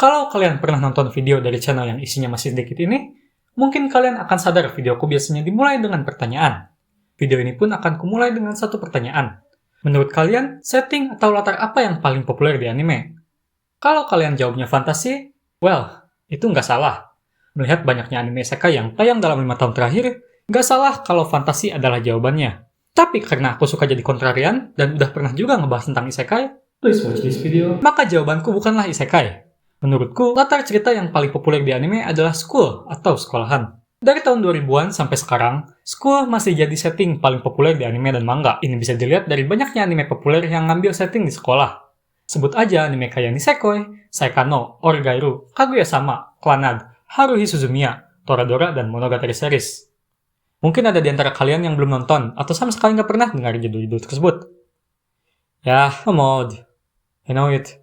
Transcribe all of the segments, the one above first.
Kalau kalian pernah nonton video dari channel yang isinya masih sedikit ini, mungkin kalian akan sadar videoku biasanya dimulai dengan pertanyaan. Video ini pun akan kumulai dengan satu pertanyaan. Menurut kalian, setting atau latar apa yang paling populer di anime? Kalau kalian jawabnya fantasi, well, itu nggak salah. Melihat banyaknya anime isekai yang tayang dalam 5 tahun terakhir, nggak salah kalau fantasi adalah jawabannya. Tapi karena aku suka jadi kontrarian, dan udah pernah juga ngebahas tentang isekai, please watch this video, maka jawabanku bukanlah isekai. Menurutku, latar cerita yang paling populer di anime adalah school atau sekolahan. Dari tahun 2000-an sampai sekarang, school masih jadi setting paling populer di anime dan manga. Ini bisa dilihat dari banyaknya anime populer yang ngambil setting di sekolah. Sebut aja anime kayak Nisekoi, Saekano, Orgairu, Kaguya-sama, Clannad, Haruhi Suzumiya, Toradora, dan Monogatari series. Mungkin ada di antara kalian yang belum nonton atau sama sekali nggak pernah dengar judul-judul tersebut. Ya, mod. I know it.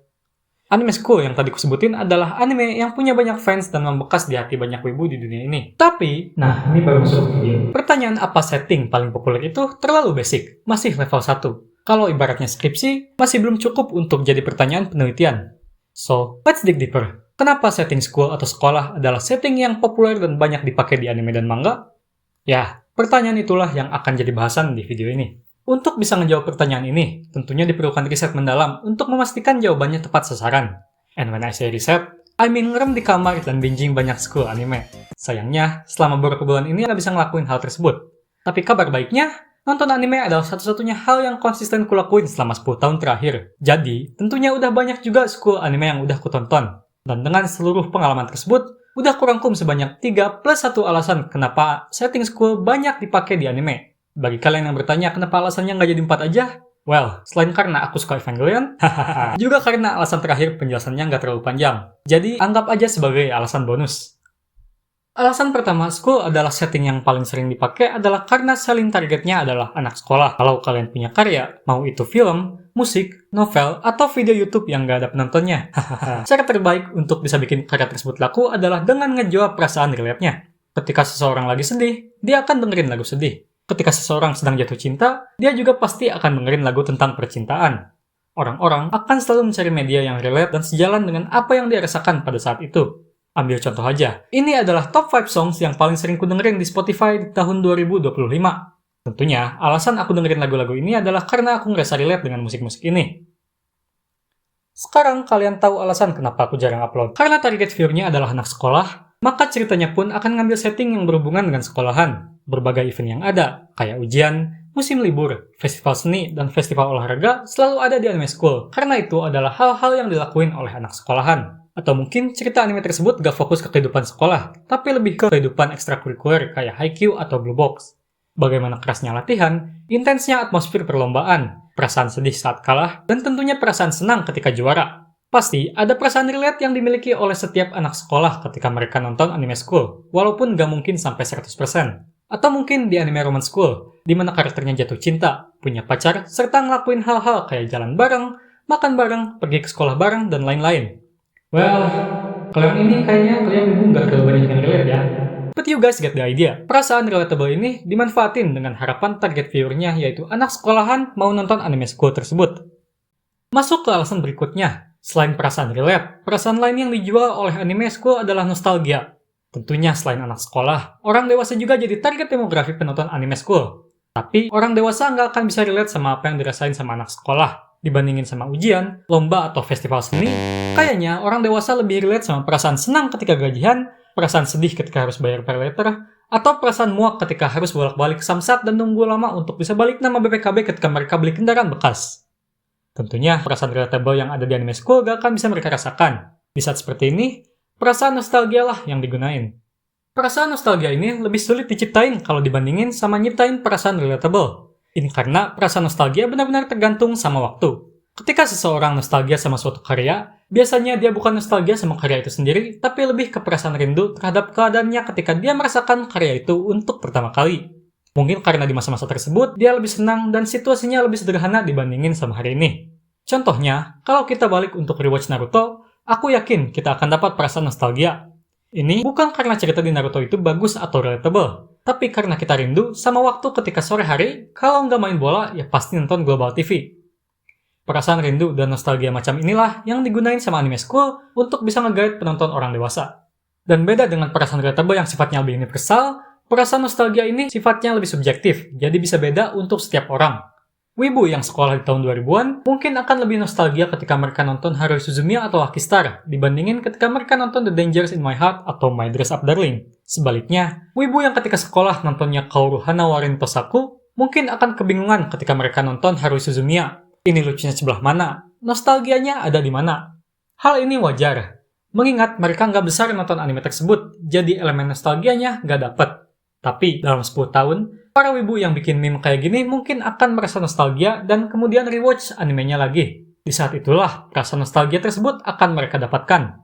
Anime School yang tadi kusebutin adalah anime yang punya banyak fans dan membekas di hati banyak wibu di dunia ini. Tapi, nah ini baru masuk video. Pertanyaan apa setting paling populer itu terlalu basic, masih level 1. Kalau ibaratnya skripsi, masih belum cukup untuk jadi pertanyaan penelitian. So, let's dig deeper. Kenapa setting school atau sekolah adalah setting yang populer dan banyak dipakai di anime dan manga? Ya, pertanyaan itulah yang akan jadi bahasan di video ini. Untuk bisa menjawab pertanyaan ini, tentunya diperlukan riset mendalam untuk memastikan jawabannya tepat sasaran. And when I say riset, I mean ngerem di kamar dan binging banyak school anime. Sayangnya, selama beberapa bulan ini nggak bisa ngelakuin hal tersebut. Tapi kabar baiknya, nonton anime adalah satu-satunya hal yang konsisten kulakuin selama 10 tahun terakhir. Jadi, tentunya udah banyak juga school anime yang udah kutonton. Dan dengan seluruh pengalaman tersebut, udah kurangkum sebanyak 3 plus 1 alasan kenapa setting school banyak dipakai di anime. Bagi kalian yang bertanya kenapa alasannya nggak jadi 4 aja? Well, selain karena aku suka Evangelion, juga karena alasan terakhir penjelasannya nggak terlalu panjang. Jadi, anggap aja sebagai alasan bonus. Alasan pertama, school adalah setting yang paling sering dipakai adalah karena selling targetnya adalah anak sekolah. Kalau kalian punya karya, mau itu film, musik, novel, atau video YouTube yang nggak ada penontonnya. Cara terbaik untuk bisa bikin karya tersebut laku adalah dengan ngejawab perasaan relate-nya. Ketika seseorang lagi sedih, dia akan dengerin lagu sedih. Ketika seseorang sedang jatuh cinta, dia juga pasti akan dengerin lagu tentang percintaan. Orang-orang akan selalu mencari media yang relate dan sejalan dengan apa yang dia rasakan pada saat itu. Ambil contoh aja, ini adalah top 5 songs yang paling sering ku dengerin di Spotify di tahun 2025. Tentunya, alasan aku dengerin lagu-lagu ini adalah karena aku ngerasa relate dengan musik-musik ini. Sekarang kalian tahu alasan kenapa aku jarang upload. Karena target viewernya adalah anak sekolah, maka ceritanya pun akan ngambil setting yang berhubungan dengan sekolahan. Berbagai event yang ada, kayak ujian, musim libur, festival seni, dan festival olahraga selalu ada di anime school. Karena itu adalah hal-hal yang dilakuin oleh anak sekolahan. Atau mungkin cerita anime tersebut gak fokus ke kehidupan sekolah, tapi lebih ke kehidupan ekstrakurikuler kayak Haikyuu atau Blue Box. Bagaimana kerasnya latihan, intensnya atmosfer perlombaan, perasaan sedih saat kalah, dan tentunya perasaan senang ketika juara. Pasti ada perasaan relate yang dimiliki oleh setiap anak sekolah ketika mereka nonton anime school, walaupun gak mungkin sampai 100%. Atau mungkin di anime romance school, di mana karakternya jatuh cinta, punya pacar, serta ngelakuin hal-hal kayak jalan bareng, makan bareng, pergi ke sekolah bareng, dan lain-lain. Well, kalian ini kayaknya ibu nggak terlalu banyak yang relate ya. But you guys get the idea. Perasaan relatable ini dimanfaatin dengan harapan target viewernya yaitu anak sekolahan mau nonton anime school tersebut. Masuk ke alasan berikutnya. Selain perasaan relate, perasaan lain yang dijual oleh anime school adalah nostalgia. Tentunya selain anak sekolah, orang dewasa juga jadi target demografi penonton anime school. Tapi orang dewasa nggak akan bisa relate sama apa yang dirasain sama anak sekolah. Dibandingin sama ujian, lomba, atau festival seni, kayaknya orang dewasa lebih relate sama perasaan senang ketika gajian, perasaan sedih ketika harus bayar pay letter, atau perasaan muak ketika harus bolak-balik samsat dan nunggu lama untuk bisa balik nama BPKB ketika mereka beli kendaraan bekas. Tentunya, perasaan relatable yang ada di anime school gak akan bisa mereka rasakan. Di saat seperti ini, perasaan nostalgia lah yang digunain. Perasaan nostalgia ini lebih sulit diciptain kalau dibandingin sama nyiptain perasaan relatable. Ini karena perasaan nostalgia benar-benar tergantung sama waktu. Ketika seseorang nostalgia sama suatu karya, biasanya dia bukan nostalgia sama karya itu sendiri, tapi lebih ke perasaan rindu terhadap keadaannya ketika dia merasakan karya itu untuk pertama kali. Mungkin karena di masa-masa tersebut, dia lebih senang dan situasinya lebih sederhana dibandingin sama hari ini. Contohnya, kalau kita balik untuk rewatch Naruto, aku yakin kita akan dapat perasaan nostalgia. Ini bukan karena cerita di Naruto itu bagus atau relatable, tapi karena kita rindu sama waktu ketika sore hari, kalau nggak main bola, ya pasti nonton Global TV. Perasaan rindu dan nostalgia macam inilah yang digunain sama anime school untuk bisa nge-guide penonton orang dewasa. Dan beda dengan perasaan relatable yang sifatnya lebih universal, perasaan nostalgia ini sifatnya lebih subjektif, jadi bisa beda untuk setiap orang. Wibu yang sekolah di tahun 2000-an mungkin akan lebih nostalgia ketika mereka nonton Haruhi Suzumiya atau Lucky Star dibandingin ketika mereka nonton The Dangers in My Heart atau My Dress Up Darling. Sebaliknya, wibu yang ketika sekolah nontonnya Kaoru Hanawarin Tosaku mungkin akan kebingungan ketika mereka nonton Haruhi Suzumiya. Ini lucunya sebelah mana? Nostalgianya ada di mana? Hal ini wajar, mengingat mereka nggak besar nonton anime tersebut, jadi elemen nostalgianya nggak dapet. Tapi dalam 10 tahun, para wibu yang bikin meme kayak gini mungkin akan merasa nostalgia dan kemudian rewatch animenya lagi. Di saat itulah, rasa nostalgia tersebut akan mereka dapatkan.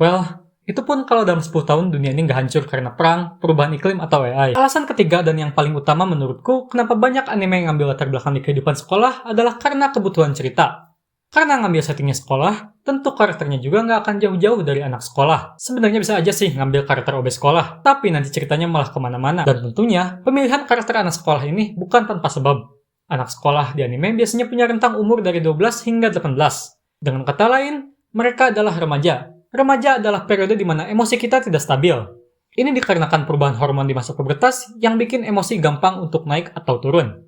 Well, itu pun kalau dalam 10 tahun dunia ini nggak hancur karena perang, perubahan iklim, atau AI. Alasan ketiga dan yang paling utama menurutku kenapa banyak anime yang ngambil latar belakang di kehidupan sekolah adalah karena kebutuhan cerita. Karena ngambil settingnya sekolah, tentu karakternya juga nggak akan jauh-jauh dari anak sekolah. Sebenarnya bisa aja sih ngambil karakter OB sekolah, tapi nanti ceritanya malah kemana-mana. Dan tentunya, pemilihan karakter anak sekolah ini bukan tanpa sebab. Anak sekolah di anime biasanya punya rentang umur dari 12 hingga 18. Dengan kata lain, mereka adalah remaja. Remaja adalah periode di mana emosi kita tidak stabil. Ini dikarenakan perubahan hormon di masa pubertas yang bikin emosi gampang untuk naik atau turun.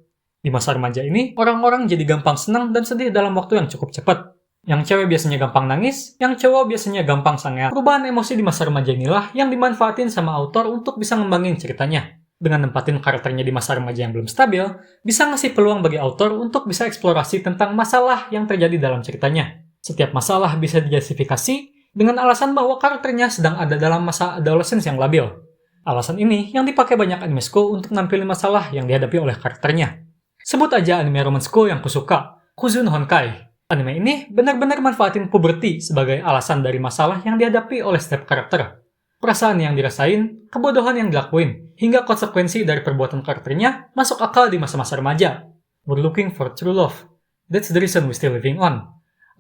Di masa remaja ini, orang-orang jadi gampang senang dan sedih dalam waktu yang cukup cepat. Yang cewek biasanya gampang nangis, yang cowok biasanya gampang sangean. Perubahan emosi di masa remaja inilah yang dimanfaatin sama autor untuk bisa ngembangin ceritanya. Dengan nempatin karakternya di masa remaja yang belum stabil, bisa ngasih peluang bagi autor untuk bisa eksplorasi tentang masalah yang terjadi dalam ceritanya. Setiap masalah bisa dijustifikasi dengan alasan bahwa karakternya sedang ada dalam masa adolescence yang labil. Alasan ini yang dipakai banyak anime school untuk nampilin masalah yang dihadapi oleh karakternya. Sebut aja anime romance school yang kusuka, Kuzun Honkai. Anime ini benar-benar manfaatin puberti sebagai alasan dari masalah yang dihadapi oleh setiap karakter. Perasaan yang dirasain, kebodohan yang dilakuin, hingga konsekuensi dari perbuatan karakternya masuk akal di masa-masa remaja. We're looking for true love. That's the reason we're still living on.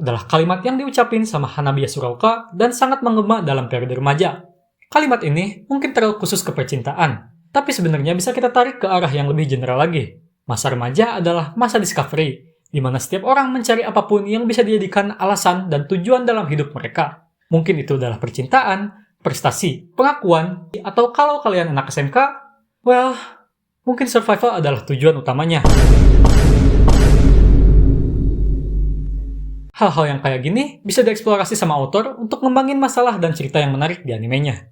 Adalah kalimat yang diucapin sama Hanabiya Suraoka dan sangat menggema dalam periode remaja. Kalimat ini mungkin terlalu khusus ke percintaan, tapi sebenarnya bisa kita tarik ke arah yang lebih general lagi. Masa remaja adalah masa discovery, di mana setiap orang mencari apapun yang bisa dijadikan alasan dan tujuan dalam hidup mereka. Mungkin itu adalah percintaan, prestasi, pengakuan, atau kalau kalian anak SMK, well, mungkin survival adalah tujuan utamanya. Hal-hal yang kayak gini bisa dieksplorasi sama autor untuk ngembangin masalah dan cerita yang menarik di animenya.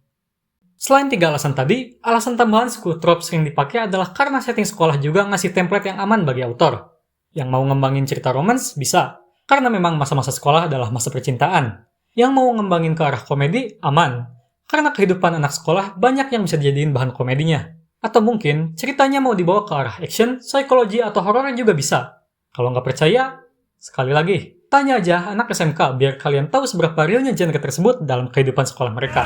Selain 3 alasan tadi, alasan tambahan school trope sering dipakai adalah karena setting sekolah juga ngasih template yang aman bagi autor. Yang mau ngembangin cerita romance, bisa. Karena memang masa-masa sekolah adalah masa percintaan. Yang mau ngembangin ke arah komedi, aman. Karena kehidupan anak sekolah banyak yang bisa dijadiin bahan komedinya. Atau mungkin ceritanya mau dibawa ke arah action, psikologi, atau horor juga bisa. Kalau nggak percaya, sekali lagi, tanya aja anak SMK biar kalian tahu seberapa realnya genre tersebut dalam kehidupan sekolah mereka.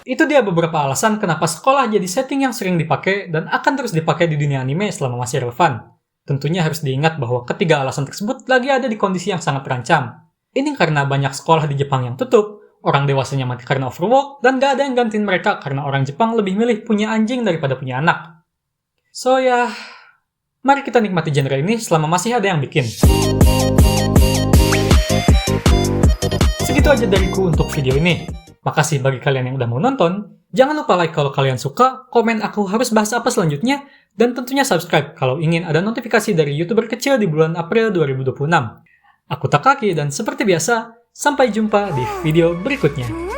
Itu dia beberapa alasan kenapa sekolah jadi setting yang sering dipakai dan akan terus dipakai di dunia anime selama masih relevan. Tentunya harus diingat bahwa ketiga alasan tersebut lagi ada di kondisi yang sangat terancam. Ini karena banyak sekolah di Jepang yang tutup, orang dewasanya mati karena overwork, dan gak ada yang gantiin mereka karena orang Jepang lebih milih punya anjing daripada punya anak. So ya, mari kita nikmati genre ini selama masih ada yang bikin. Segitu aja dariku untuk video ini. Makasih bagi kalian yang udah mau nonton. Jangan lupa like kalau kalian suka, komen aku harus bahas apa selanjutnya, dan tentunya subscribe kalau ingin ada notifikasi dari YouTuber kecil di bulan April 2026. Aku Takaki dan seperti biasa, sampai jumpa di video berikutnya.